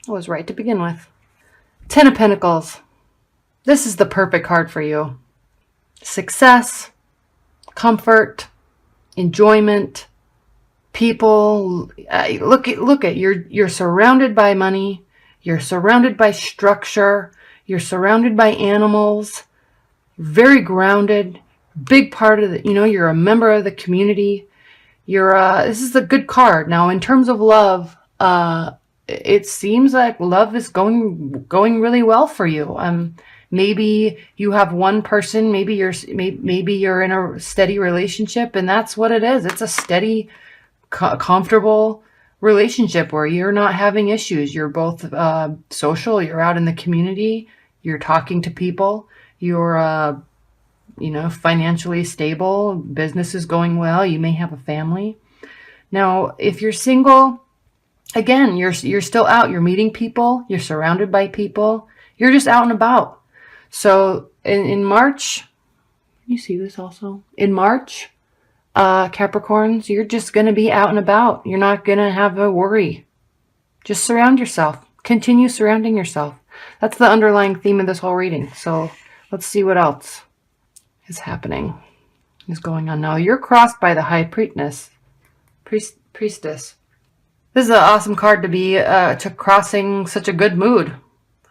I was right to begin with. Ten of Pentacles. This is the perfect card for you. Success, comfort, enjoyment, people. Look at you're surrounded by money. You're surrounded by structure. You're surrounded by animals. Very grounded. Big part of the, you're a member of the community. This is a good card. Now, in terms of love, it seems like love is going really well for you. Maybe you have one person, maybe you're in a steady relationship, and that's what it is. It's a steady, comfortable relationship where you're not having issues. You're both social, you're out in the community, you're talking to people, you're financially stable, business is going well, you may have a family. Now, if you're single, again, you're still out, you're meeting people, you're surrounded by people, you're just out and about. So in March, you see this also? In March, Capricorns, you're just going to be out and about. You're not going to have a worry. Just surround yourself. Continue surrounding yourself. That's the underlying theme of this whole reading. So let's see what else is happening, is going on now. You're crossed by the High Priestess. This is an awesome card to be to crossing such a good mood.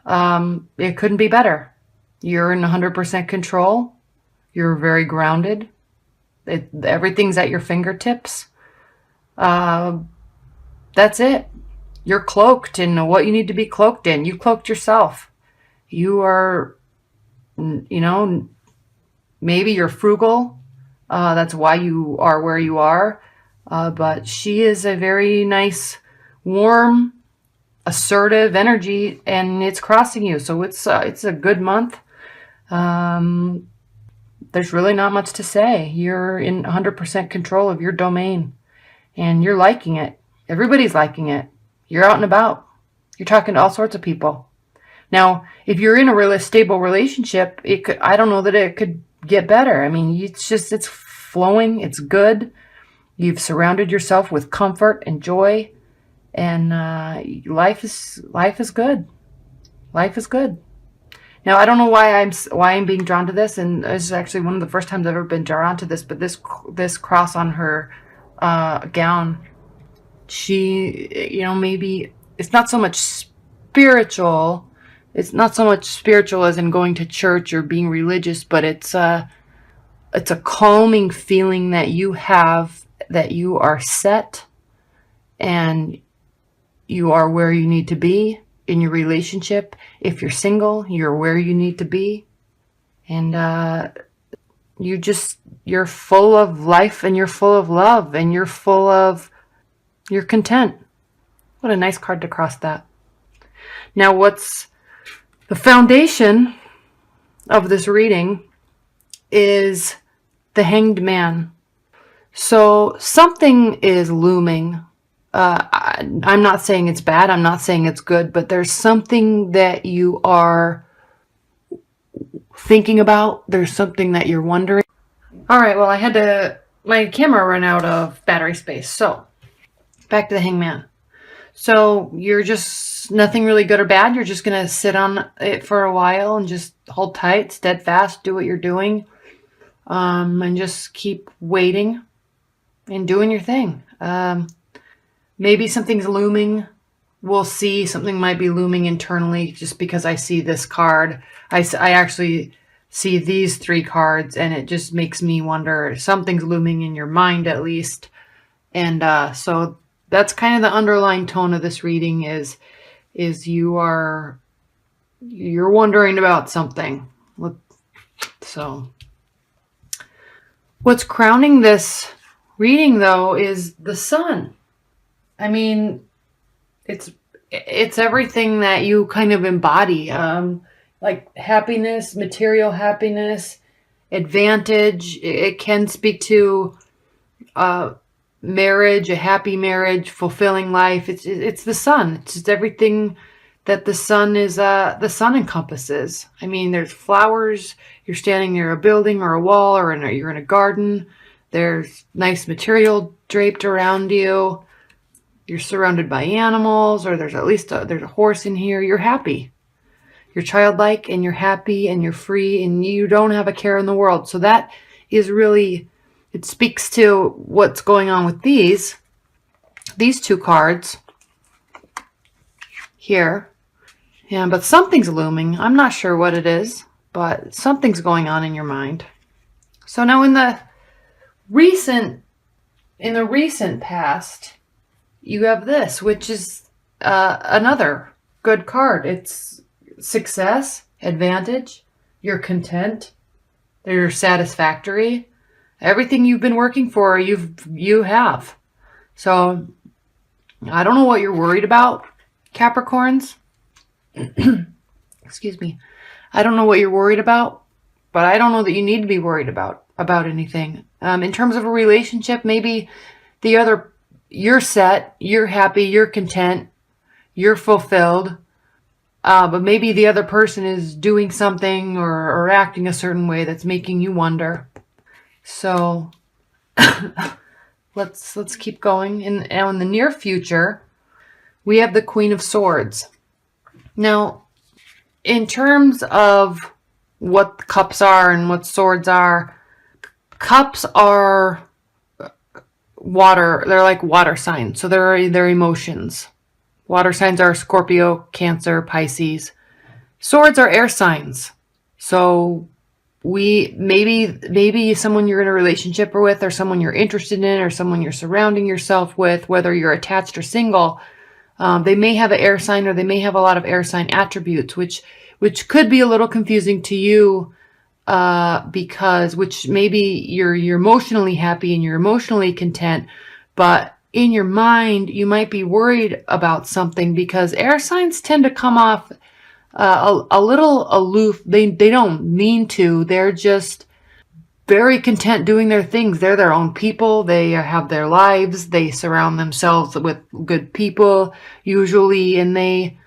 It couldn't be better. You're in 100% control. You're very grounded. Everything's at your fingertips. That's it. You're cloaked in what you need to be cloaked in. You cloaked yourself. You are, maybe you're frugal. That's why you are where you are. But she is a very nice, warm, assertive energy, and it's crossing you. So it's a good month. There's really not much to say. You're in 100% control of your domain, and you're liking it. Everybody's liking it. You're out and about. You're talking to all sorts of people. Now, if you're in a really stable relationship, I don't know that it could get better. I mean, it's flowing. It's good. You've surrounded yourself with comfort and joy, and life is good. Life is good. Now, I don't know why I'm being drawn to this, and this is actually one of the first times I've ever been drawn to this. But this cross on her gown, she, maybe it's not so much spiritual. It's not so much spiritual as in going to church or being religious, but it's a calming feeling that you have, that you are set and you are where you need to be in your relationship. If you're single, you're where you need to be. And you're full of life, and you're full of love, and you're content. What a nice card to cross that. Now, what's the foundation of this reading is the Hanged Man. So something is looming. I'm not saying it's bad. I'm not saying it's good, but there's something that you are thinking about. There's something that you're wondering. All right. Well, my camera ran out of battery space. So back to the Hangman. So you're just nothing really good or bad. You're just going to sit on it for a while and just hold tight, steadfast, do what you're doing. And just keep waiting and doing your thing. Maybe something's looming. We'll see. Something might be looming internally, just because I see this card. I actually see these three cards, and it just makes me wonder. Something's looming in your mind, at least. And so that's kind of the underlying tone of this reading is you're wondering about something. So what's crowning this reading, though, is the sun. I mean, it's everything that you kind of embody, like happiness, material happiness, advantage. It can speak to marriage, a happy marriage, fulfilling life. It's the sun. It's just everything that the sun encompasses. I mean, there's flowers. You're standing near a building or a wall, or you're in a garden. There's nice material draped around you. You're surrounded by animals, or there's at least there's a horse in here. You're happy. You're childlike and you're happy and you're free and you don't have a care in the world. So that is really, it speaks to what's going on with these two cards here. Yeah, but something's looming. I'm not sure what it is, but something's going on in your mind. So now in the recent past, you have this, which is another good card. It's success, advantage, you're content, you're satisfactory. Everything you've been working for, you have. So I don't know what you're worried about, Capricorns. Excuse me. I don't know what you're worried about, but I don't know that you need to be worried about anything. In terms of a relationship, maybe you're set, you're happy, you're content, you're fulfilled, but maybe the other person is doing something or acting a certain way that's making you wonder. So let's keep going. In the near future, we have the Queen of Swords. Now, in terms of what cups are and what swords are, cups are water. They're like water signs. So they're emotions. Water signs are Scorpio, Cancer, Pisces. Swords are air signs. So maybe someone you're in a relationship with, or someone you're interested in, or someone you're surrounding yourself with, whether you're attached or single, they may have an air sign, or they may have a lot of air sign attributes, which could be a little confusing to you, because maybe you're emotionally happy and you're emotionally content, but in your mind you might be worried about something, because air signs tend to come off a little aloof. They don't mean to. They're just very content doing their things. They're their own people. They have their lives. They surround themselves with good people usually, and they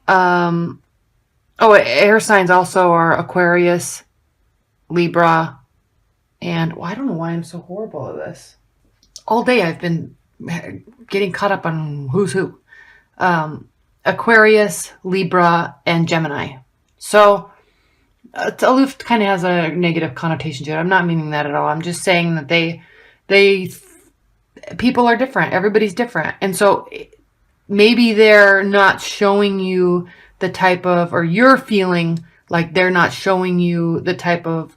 air signs also are Aquarius, Libra, and I don't know why I'm so horrible at this. All day I've been getting caught up on who's who. Aquarius, Libra, and Gemini. So aloof kind of has a negative connotation to it. I'm not meaning that at all. I'm just saying that people are different. Everybody's different. And so maybe they're not showing you the type of, or you're feeling like they're not showing you the type of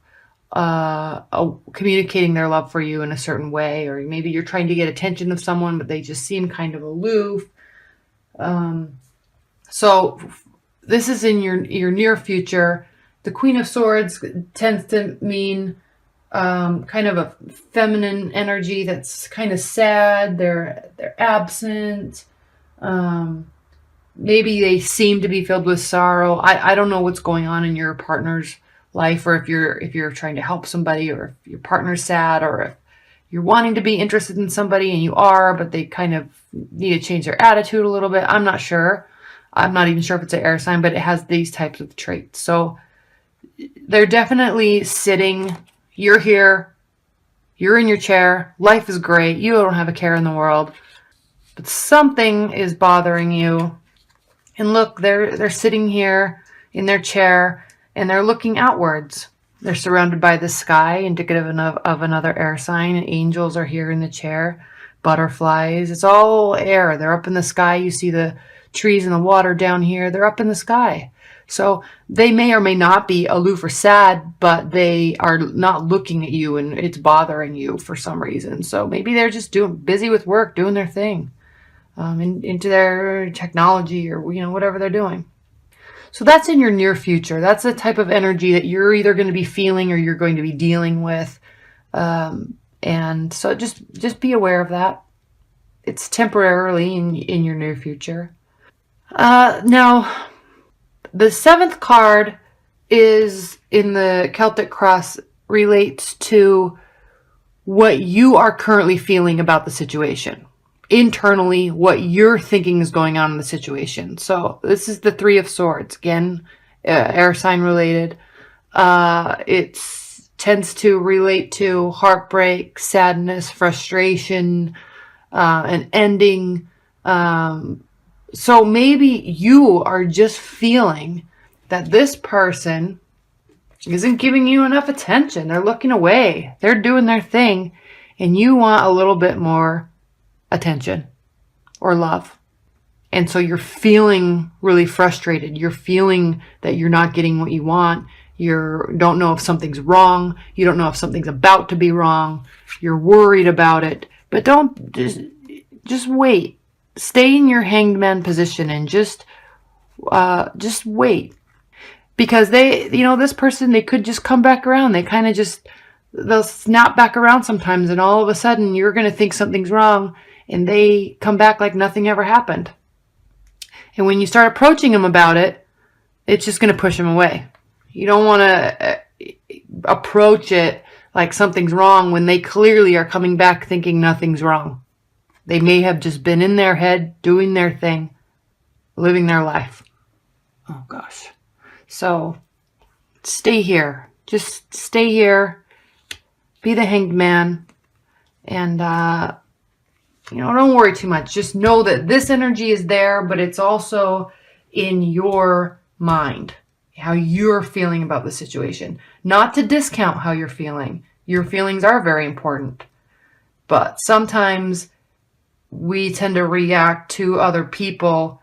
communicating their love for you in a certain way, or maybe you're trying to get attention of someone, but they just seem kind of aloof. So this is in your near future. The Queen of Swords tends to mean kind of a feminine energy that's kind of sad. They're absent. Maybe they seem to be filled with sorrow. I don't know what's going on in your partner's life, or if you're trying to help somebody, or if your partner's sad, or if you're wanting to be interested in somebody and you are, but they kind of need to change their attitude a little bit. I'm not sure. I'm not even sure if it's an air sign, but it has these types of traits. So they're definitely sitting. You're here. You're in your chair. Life is great. You don't have a care in the world. But something is bothering you. And look, they're sitting here in their chair, and they're looking outwards. They're surrounded by the sky, indicative of another air sign. And angels are here in the chair. Butterflies. It's all air. They're up in the sky. You see the trees and the water down here. They're up in the sky. So they may or may not be aloof or sad, but they are not looking at you, and it's bothering you for some reason. So maybe they're just busy with work, doing their thing, into their technology, or whatever they're doing. So that's in your near future. That's the type of energy that you're either going to be feeling or you're going to be dealing with. And so just be aware of that. It's temporarily in your near future. Now, the seventh card is in the Celtic Cross, relates to what you are currently feeling about the situation. Internally, what you're thinking is going on in the situation. So this is the Three of Swords. Again, air sign related. It tends to relate to heartbreak, sadness, frustration, an ending, So maybe you are just feeling that this person isn't giving you enough attention. They're looking away. They're doing their thing. And you want a little bit more attention or love. And so you're feeling really frustrated. You're feeling that you're not getting what you want. You don't know if something's wrong. You don't know if something's about to be wrong. You're worried about it. But don't just wait. Stay in your hanged man position and just wait. Because this person, they could just come back around. They kind of they'll snap back around sometimes, and all of a sudden you're going to think something's wrong, and they come back like nothing ever happened. And when you start approaching them about it, it's just going to push them away. You don't want to approach it like something's wrong when they clearly are coming back thinking nothing's wrong. They may have just been in their head, doing their thing, living their life. Oh gosh. So stay here. Just stay here. Be the hanged man. And, don't worry too much. Just know that this energy is there, but it's also in your mind, how you're feeling about the situation. Not to discount how you're feeling. Your feelings are very important. But sometimes we tend to react to other people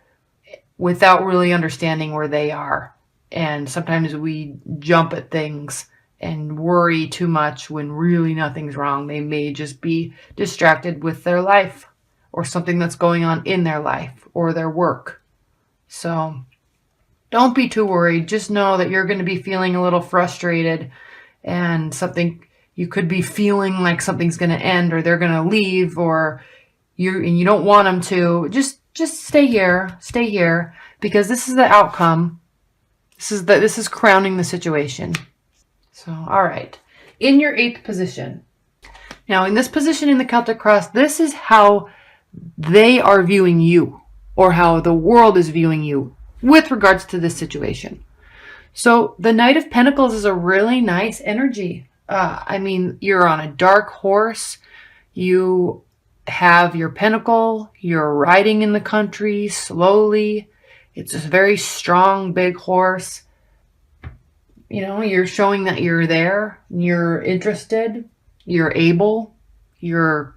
without really understanding where they are. And sometimes we jump at things and worry too much when really nothing's wrong. They may just be distracted with their life or something that's going on in their life or their work. So don't be too worried. Just know that you're going to be feeling a little frustrated, and you could be feeling like something's going to end, or they're going to leave, or you don't want them to. Just stay here, because this is the outcome. This is crowning the situation. So, all right. In your 8th position. Now, in this position in the Celtic Cross, this is how they are viewing you, or how the world is viewing you with regards to this situation. So, the Knight of Pentacles is a really nice energy. You're on a dark horse. You have your pentacle. You're riding in the country slowly. It's a very strong, big horse. You're showing that you're there, you're interested, you're able, you're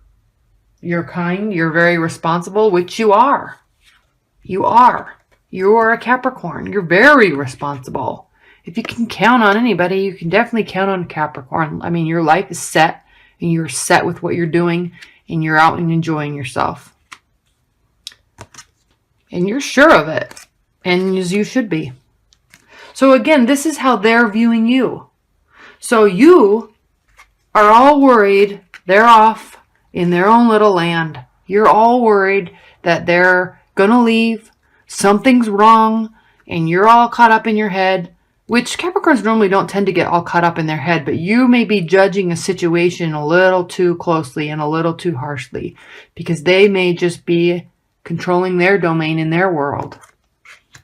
kind, you're very responsible, which you are. You are a Capricorn. You're very responsible. If you can count on anybody, you can definitely count on Capricorn. Your life is set, and you're set with what you're doing, and you're out and enjoying yourself. And you're sure of it, and as you should be. So again, this is how they're viewing you. So you are all worried they're off in their own little land. You're all worried that they're going to leave, something's wrong, and you're all caught up in your head, which Capricorns normally don't tend to get all caught up in their head, but you may be judging a situation a little too closely and a little too harshly, because they may just be controlling their domain in their world.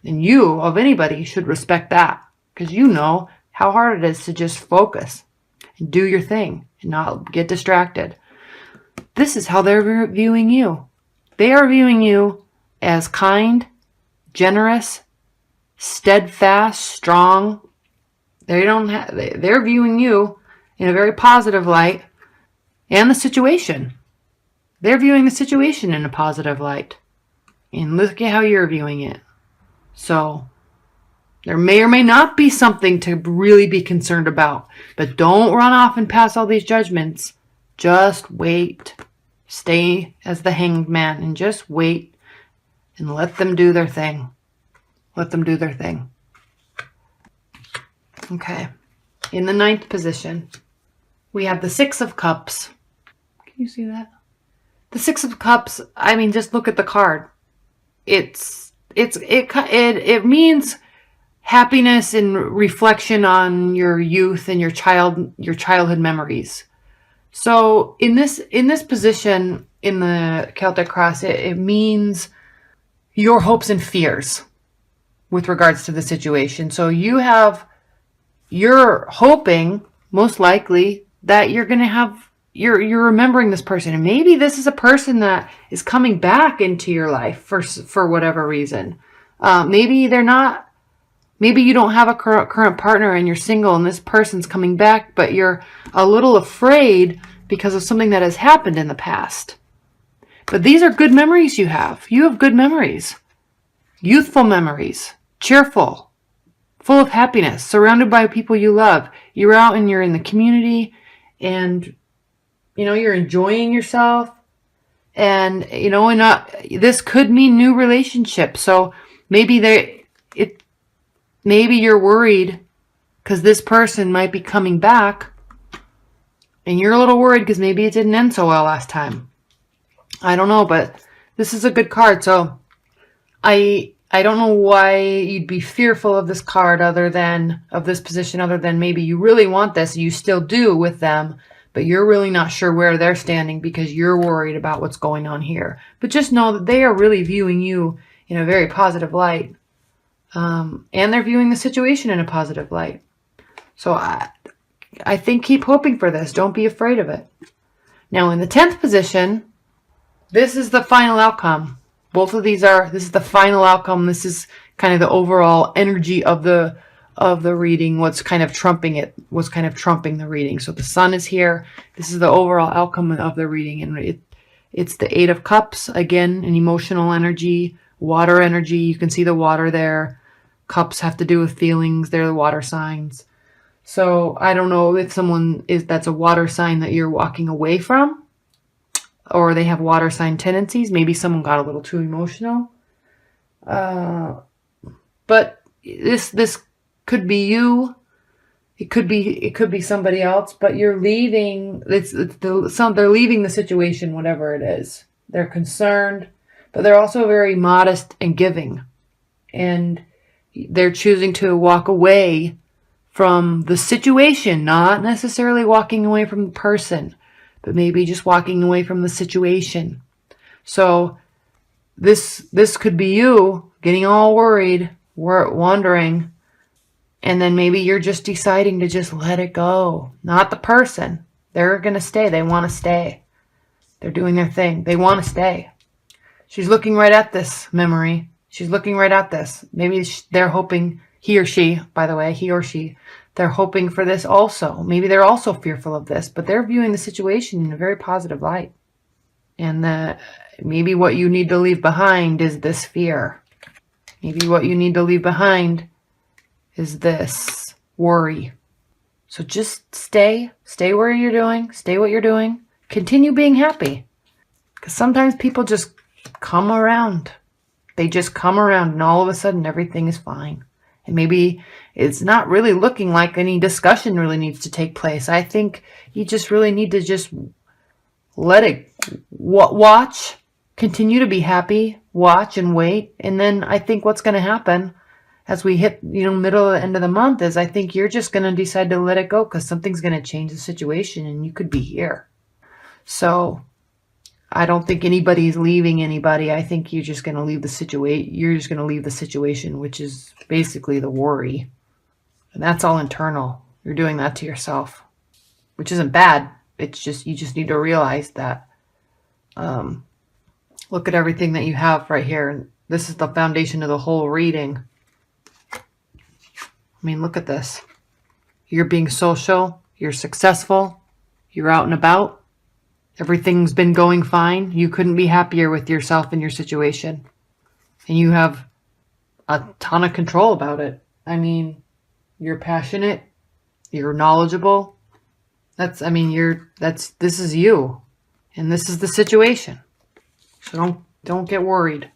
And you, of anybody, should respect that, because you know how hard it is to just focus and do your thing and not get distracted. This is how they're viewing you. They are viewing you as kind, generous, steadfast, strong. They're viewing you in a very positive light, and the situation. They're viewing the situation in a positive light. And look at how you're viewing it. So there may or may not be something to really be concerned about, but don't run off and pass all these judgments. Just wait. Stay as the hanged man and just wait and let them do their thing. Let them do their thing. Okay. In the 9th position, we have the 6 of Cups. Can you see that? The 6 of Cups, just look at the card. It means happiness and reflection on your youth and your childhood memories. So in this position in the Celtic Cross, it means your hopes and fears with regards to the situation. So you're hoping, most likely, that you're going to have you're remembering this person, and maybe this is a person that is coming back into your life for whatever reason. Maybe they're not. Maybe you don't have a current partner and you're single, and this person's coming back, but you're a little afraid because of something that has happened in the past. But these are good memories you have. You have good memories, youthful memories, cheerful, full of happiness, surrounded by people you love. You're out and you're in the community, and you're enjoying yourself, and this could mean new relationships. So maybe maybe you're worried because this person might be coming back, and you're a little worried because maybe it didn't end so well last time. I don't know, but this is a good card. So I don't know why you'd be fearful of this card of this position, other than maybe you really want this, you still do with them, but you're really not sure where they're standing because you're worried about what's going on here. But just know that they are really viewing you in a very positive light. And they're viewing the situation in a positive light. So I think keep hoping for this. Don't be afraid of it. Now in the 10th position, this is the final outcome. Both of these this is the final outcome. This is kind of the overall energy of the reading, what's kind of trumping the reading. So the sun is here. This is the overall outcome of the reading, and it's the 8 of Cups, again, an emotional energy, water energy. You can see the water there. Cups have to do with feelings. They're the water signs. So I don't know if that's a water sign that you're walking away from, or they have water sign tendencies. Maybe someone got a little too emotional. But this could be you. It could be somebody else, but you're leaving. They're leaving the situation, whatever it is. They're concerned, but they're also very modest and giving. And they're choosing to walk away from the situation, not necessarily walking away from the person, but maybe just walking away from the situation. So this could be you getting all worried, wondering, and then maybe you're just deciding to just let it go. Not the person. They're going to stay. They want to stay. They're doing their thing. They want to stay. She's looking right at this memory. She's looking right at this. Maybe they're hoping, he or she, by the way, he or she, they're hoping for this also. Maybe they're also fearful of this, but they're viewing the situation in a very positive light. And maybe what you need to leave behind is this fear. Maybe what you need to leave behind is this worry. So just stay where you're doing, stay what you're doing, continue being happy. Because sometimes people just come around. They just come around, and all of a sudden everything is fine. And maybe it's not really looking like any discussion really needs to take place. I think you just really need to just let it watch, continue to be happy, watch and wait. And then I think what's going to happen as we hit, middle of the end of the month is I think you're just going to decide to let it go because something's going to change the situation and you could be here. So I don't think anybody's leaving anybody. I think you're just going to leave the situation. You're just going to leave the situation, which is basically the worry. And that's all internal. You're doing that to yourself, which isn't bad. It's just, you just need to realize that, look at everything that you have right here. And this is the foundation of the whole reading. I mean, look at this. You're being social. You're successful. You're out and about. Everything's been going fine. You couldn't be happier with yourself and your situation. And you have a ton of control about it. I mean, you're passionate. You're knowledgeable. This is you. And this is the situation. So don't get worried.